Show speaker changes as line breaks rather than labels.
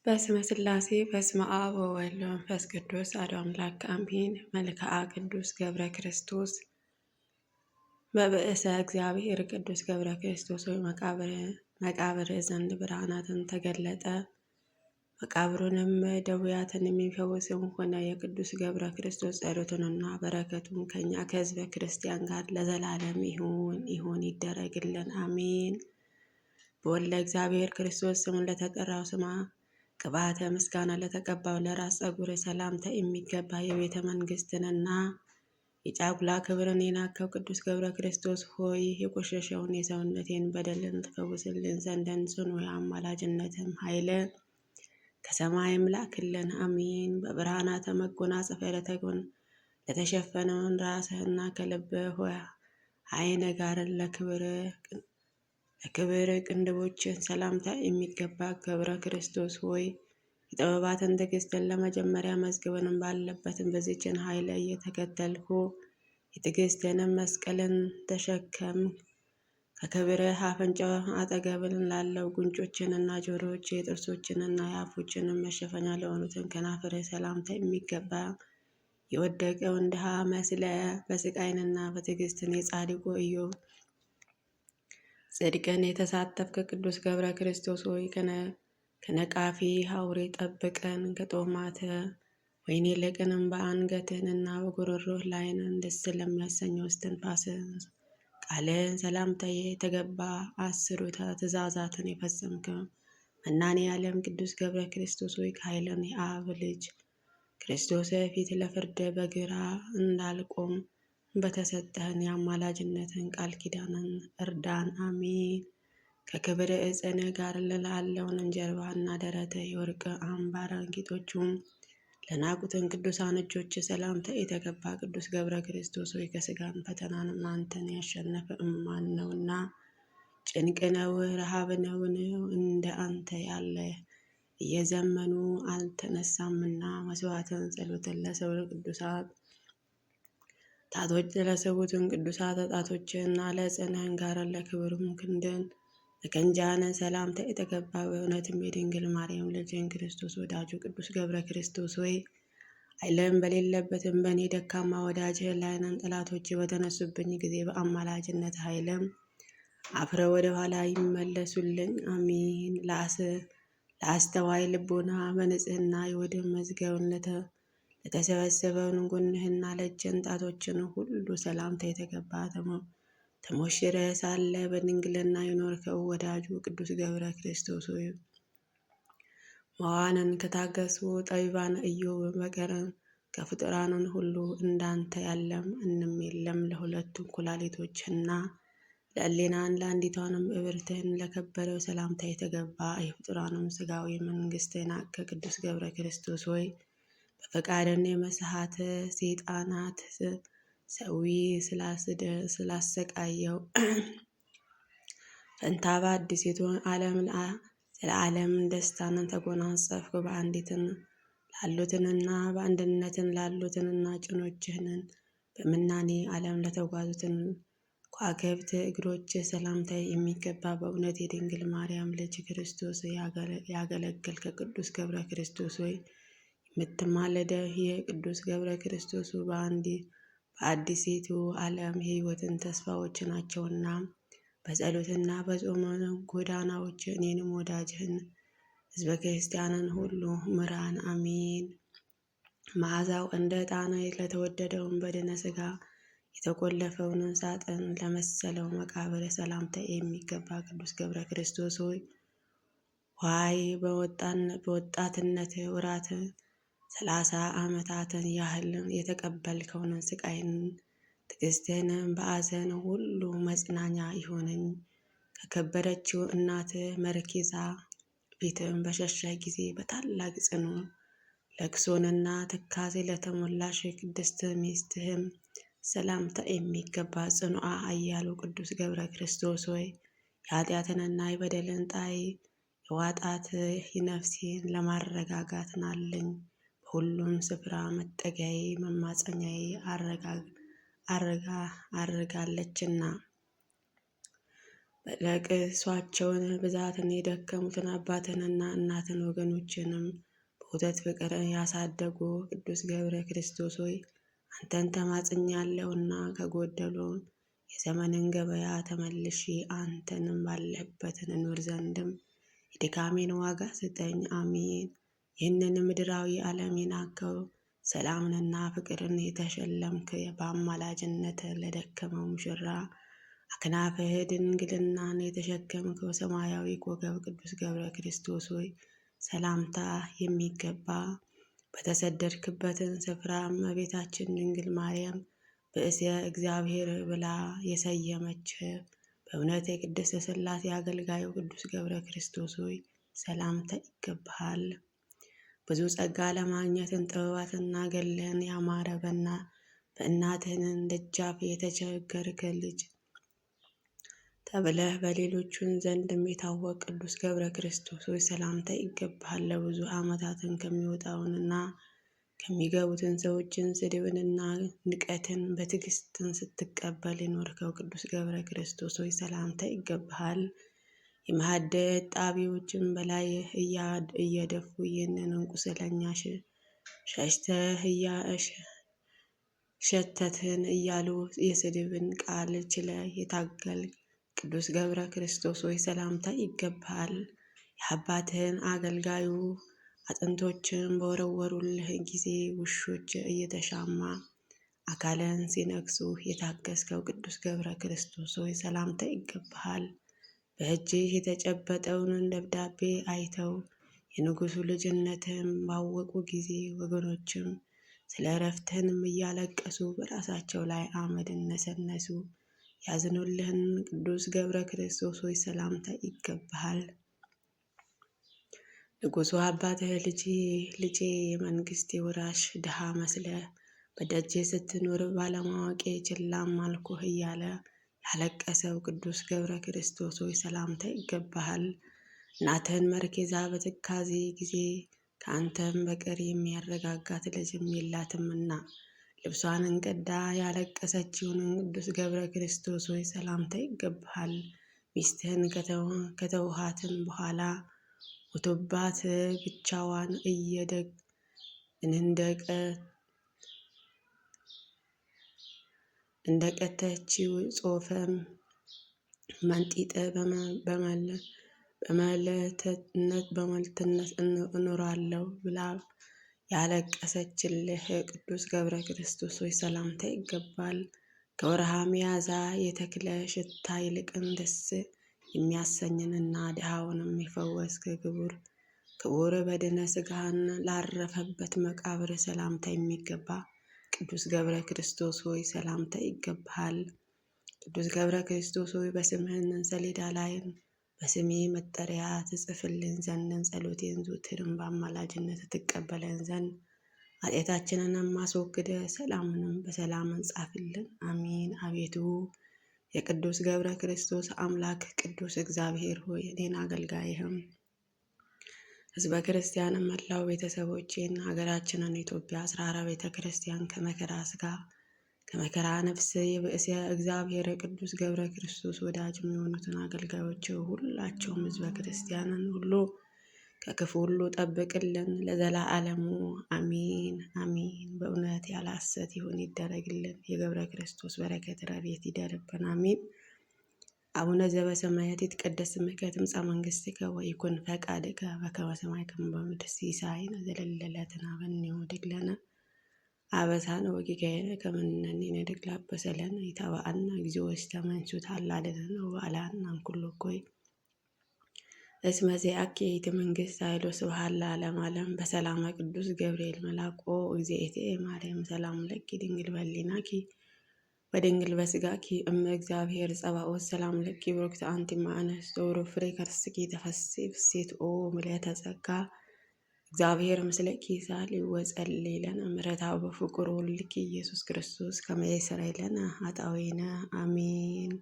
በስመ ሥላሴ በስመ አብ ወወልድ ወመንፈስ ቅዱስ አሐዱ አምላክ አሜን። መልክዓ ቅዱስ ገብረ ክርስቶስ በብእሰ እግዚአብሔር ቅዱስ ገብረ ክርስቶስ ወይ መቃብር ዘንድ ብርሃናትን ተገለጠ። መቃብሩንም ደዌያትን የሚፈውስም ሆነ። የቅዱስ ገብረ ክርስቶስ ጸሎቱንና በረከቱን ከኛ ከሕዝበ ክርስቲያን ጋር ለዘላለም ይሁን ይደረግልን፣ አሜን። በወልደ እግዚአብሔር ክርስቶስ ስሙን ለተጠራው ስማ ቅባተ ምስጋና ለተቀባው ለራስ ጸጉር ሰላምታ የሚገባ የቤተ መንግስትንና የጫጉላ ክብርን የናከው ቅዱስ ገብረ ክርስቶስ ሆይ የቆሸሸውን የሰውነቴን በደልን ትፈውስልን ዘንደን ጽኑ የአማላጅነትም ኃይል ከሰማይም ላክልን፣ አሜን። በብርሃናተ መጎናጸፊያ ለተሸፈነውን ራስህና ከልብህ አይነ ጋርን ለክብር ቅንድቦችን ሰላምታ የሚገባ ገብረ ክርስቶስ ሆይ የጥበባትን ትዕግስትን ለመጀመሪያ መዝግበንም ባለበትን በዚችን ኃይለ እየተከተልኩ የትዕግስትንም መስቀልን ተሸከም። ከክብርህ አፍንጫ አጠገብን ላለው ጉንጮችንና ጆሮዎች የጥርሶችንና የአፎችንም መሸፈኛ ለሆኑትን ከናፍርህ ሰላምታ የሚገባ የወደቀውን ድሃ መስለ በስቃይንና በትዕግስትን የጻድቁ ኢዮብ ጽድቅን የተሳተፍክ ቅዱስ ገብረ ክርስቶስ ሆይ ከነቃፊ አውሬ ጠብቀን። ከጦማተ ወይን ይልቅንም በአንገትህንና በጉሮሮህ ላይን ደስ ለሚያሰኘው እስትንፋስ ቃልን ሰላምታ የተገባ 10 ትእዛዛትን የፈጸምክ መናኔ ዓለም ቅዱስ ገብረ ክርስቶስ ሆይ ከኃይልን የአብ ልጅ ክርስቶስ ፊት ለፍርድ በግራ እንዳልቆም በተሰጠህን የአማላጅነትን ቃል ኪዳንን እርዳን፣ አሜን። ከክብር ዕፀን ጋር ላለውን ጀርባና ደረትህ የወርቅ አምባር ጌጦቹም ለናቁትን ቅዱሳን እጆች ሰላምታ የተገባ ቅዱስ ገብረ ክርስቶስ ሆይ ከስጋን ፈተናንም አንተን ያሸነፈ እማን ነውና ጭንቅ ነው ረሃብ ነውን እንደ አንተ ያለ እየዘመኑ አልተነሳምና መስዋዕትን ጸሎትን ለሰው ቅዱሳት ጣቶች ለሰቡትን ቅዱሳት ጣቶችና ለጽንህን ጋር ለክብሩም ክንድን ለከንጃነ ሰላምታ የተገባ በእውነትም የድንግል ማርያም ልጅን ክርስቶስ ወዳጁ ቅዱስ ገብረ ክርስቶስ ሆይ ኃይልም በሌለበትም በእኔ ደካማ ወዳጅህ ላይነን ጠላቶች በተነሱብኝ ጊዜ በአማላጅነት ኃይልም አፍረው ወደ ኋላ ይመለሱልኝ፣ አሜን። ለአስተዋይ ልቦና በንጽህና የወድም መዝገውን ለተሰበሰበውን ጎንህና ለእጅን ጣቶችን ሁሉ ሰላምታ የተገባ ተሞሽረ ሳለ በድንግልና የኖርከው ወዳጁ ቅዱስ ገብረ ክርስቶስ ሆይ መዋንን ከታገሱ ጠቢባን ኢዮብ በቀር ከፍጡራንን ሁሉ እንዳንተ ያለም እንም የለም። ለሁለቱ ኩላሊቶችና ለዕሌናን ለአንዲቷንም እብርትህን ለከበረው ሰላምታ የተገባ የፍጡራንም ስጋዊ መንግስትን ከቅዱስ ገብረ ክርስቶስ ሆይ በፈቃድን የመስሃት ሰይጣናት ሰዊ ስላሰቃየው ፈንታ በአዲሲቱ ዓለም ዘለዓለም ደስታንን ተጎናጸፍኩ። በአንዲትን ላሉትንና በአንድነትን ላሉትንና ጭኖችህንን በምናኔ ዓለም ለተጓዙትን ከዋክብት እግሮች ሰላምታ የሚገባ በእውነት የድንግል ማርያም ልጅ ክርስቶስ ያገለገልከ ቅዱስ ገብረ ክርስቶስ ሆይ የምትማለደው የቅዱስ ገብረ ክርስቶስ በአዲሲቱ ዓለም የሕይወትን ተስፋዎች ናቸውና በጸሎትና በጾም ጎዳናዎች እኔንም ወዳጅህን ሕዝበ ክርስቲያንን ሁሉ ምራን፣ አሜን። መዓዛው እንደ ዕጣን ለተወደደውን በድነ ሥጋ የተቆለፈውን ሳጥን ለመሰለው መቃብር ሰላምታ የሚገባ ቅዱስ ገብረ ክርስቶስ ሆይ ዋይ በወጣትነት ወራት 30 ዓመታትን ያህል የተቀበልከውን ስቃይን ትዕግስትህን በአዘን ሁሉ መጽናኛ ይሆነኝ። ከከበረችው እናት መርኬዛ ፊትም በሸሸ ጊዜ በታላቅ ጽኑ ለቅሶንና ትካዜ ለተሞላሽ ቅድስት ሚስትህም ሰላምታ የሚገባ ጽኑዓ ኃያሉ ቅዱስ ገብረ ክርስቶስ ሆይ የኃጢአትንና የበደልን ጣይ የዋጣት ነፍሴን ለማረጋጋት ናለኝ። በሁሉም ስፍራ መጠጊያዬ መማፀኛዬ አረጋለችና በለቅሷቸውን ብዛትን የደከሙትን አባትንና እናትን ወገኖችንም በወተት ፍቅር ያሳደጉ ቅዱስ ገብረ ክርስቶስ ሆይ አንተን ተማጽኛለሁና ከጎደሉን የዘመንን ገበያ ተመልሼ አንተንም ባለህበትን እኖር ዘንድም የድካሜን ዋጋ ስጠኝ። አሜን። ይህንን ምድራዊ ዓለም የናከው ሰላምንና ፍቅርን የተሸለምክ በአማላጅነት ለደከመው ሙሽራ አክናፍህ ድንግልናን የተሸከምከው ሰማያዊ ኮከብ ቅዱስ ገብረ ክርስቶስ ሆይ ሰላምታ የሚገባ በተሰደድክበትን ስፍራ እመቤታችን ድንግል ማርያም ብእሴ እግዚአብሔር ብላ የሰየመች በእውነት የቅድስት ሥላሴ አገልጋዩ ቅዱስ ገብረ ክርስቶስ ሆይ ሰላምታ ይገባሃል። ብዙ ጸጋ ለማግኘትን ጥበባትና ገድልህን ያማረ በእናትህን ደጃፍ የተቸገርክ ልጅ ተብለህ በሌሎቹን ዘንድም የታወቅ ቅዱስ ገብረ ክርስቶስ ሆይ ሰላምታ ይገባሃል። ለብዙ ዓመታትን ከሚወጣውንና ከሚገቡትን ሰዎችን ስድብንና ንቀትን በትዕግስትን ስትቀበል የኖርከው ቅዱስ ገብረ ክርስቶስ ሆይ ሰላምታ ይገባሃል። የማዕድ ጣቢዎችን በላይ እየደፉ ይህንን ቁስለኛ ሸሽተህ ሸተትን እያሉ የስድብን ቃል ችለ የታገል ቅዱስ ገብረ ክርስቶስ ሆይ ሰላምታ ይገባሃል። የአባትህን አገልጋዩ አጥንቶችን በወረወሩልህ ጊዜ ውሾች እየተሻማ አካልን ሲነክሱ የታገስከው ቅዱስ ገብረ ክርስቶስ ሆይ ሰላምታ ይገባሃል። በእጅህ የተጨበጠውን ደብዳቤ አይተው የንጉሡ ልጅነትህን ባወቁ ጊዜ ወገኖችም ስለ እረፍትህንም እያለቀሱ በራሳቸው ላይ አመድን ነሰነሱ። ያዝኑልህን ቅዱስ ገብረ ክርስቶስ ሆይ ሰላምታ ይገባሃል። ንጉሡ አባትህ ልጄ የመንግስቴ ወራሽ ድሃ መስለህ በደጅ ስትኖር ባለማወቄ ችላም አልኩህ እያለ ያለቀሰው ቅዱስ ገብረ ክርስቶስ ሆይ ሰላምታ ይገባሃል። እናትህን መርኬዛ በትካዜ ጊዜ ከአንተም በቀር የሚያረጋጋት ልጅም የላትምና ልብሷን እንቀዳ ያለቀሰችውን ቅዱስ ገብረ ክርስቶስ ሆይ ሰላምታ ይገባሃል። ሚስትህን ከተውሃትን በኋላ ሞቶባት ብቻዋን እንደቀተችው ጾፈም መንጢጥ በመልትነት እኖራለሁ ብላ ያለቀሰችልህ ቅዱስ ገብረ ክርስቶስ ሆይ ሰላምታ ይገባል። ከወርሃ ሚያዝያ የተክለ ሽታ ይልቅን ደስ የሚያሰኝንና ድሃውንም የፈወስክ ክቡር በድነ ሥጋህን ላረፈበት መቃብር ሰላምታ የሚገባ ቅዱስ ገብረ ክርስቶስ ሆይ ሰላምታ ይገባሃል። ቅዱስ ገብረ ክርስቶስ ሆይ በስምህን ሰሌዳ ላይን በስሜ መጠሪያ ትጽፍልን ዘንድን ጸሎቴን ዘወትርም በአማላጅነት ትቀበለን ዘንድ ኃጢአታችንንም አስወግደ ሰላምንም በሰላም ጻፍልን። አሜን። አቤቱ የቅዱስ ገብረ ክርስቶስ አምላክ ቅዱስ እግዚአብሔር ሆይ እኔን አገልጋይህም ሕዝበ ክርስቲያንም መላው ቤተሰቦቼን ሀገራችንን ኢትዮጵያ አስራራ ቤተ ክርስቲያን ከመከራ ሥጋ ከመከራ ነፍስ የብእሴ እግዚአብሔር ቅዱስ ገብረ ክርስቶስ ወዳጅ የሚሆኑትን አገልጋዮች ሁላቸውም ሕዝበ ክርስቲያንን ሁሉ ከክፉ ሁሉ ጠብቅልን ለዘላለሙ አሜን አሜን። በእውነት ያለ ሐሰት ይሁን ይደረግልን። የገብረ ክርስቶስ በረከት ረድኤት ይደርብን። አሜን። አቡነ ዘበሰማያት ይትቀደስ ስምከ ትምጻእ መንግሥትከ ወይኩን ፈቃድከ በከመ በሰማይ ከማሁ በምድር ሲሳየነ ዘለለዕለትነ ሀበነ ወኅድግ ለነ አበሳነ ወጌጋየነ ከመ ንሕነኒ ንኅድግ ለአበሰ ለነ ኢታብአነ እግዚኦ ውስተ መንሱት አላድኅነነ ወባልሐነ እምኩሉ እኩይ እስመ ዚአከ ይእቲ መንግሥት ኃይል ወስብሐት ለዓለመ ዓለም። በሰላመ ቅዱስ ገብርኤል መልአክ ኦ እግዝእትየ ማርያም ሰላም ለኪ ድንግል በኅሊናኪ ወድንግል በሥጋኪ እመ እግዚአብሔር ጸባኦት ሰላም ለኪ ብሩክት አንቲ እም አንስት ወብሩክ ፍሬ ከርሥኪ ተፈሥሒ ፍሥሕት ኦ ምልዕተ ጸጋ እግዚአብሔር ምስለኪ ሳሊ ወጸልይ ለነ ምሕረተ በፍቁር ወልድኪ ኢየሱስ ክርስቶስ ከመ ይሥረይ ለነ ኃጣውኢነ አሜን።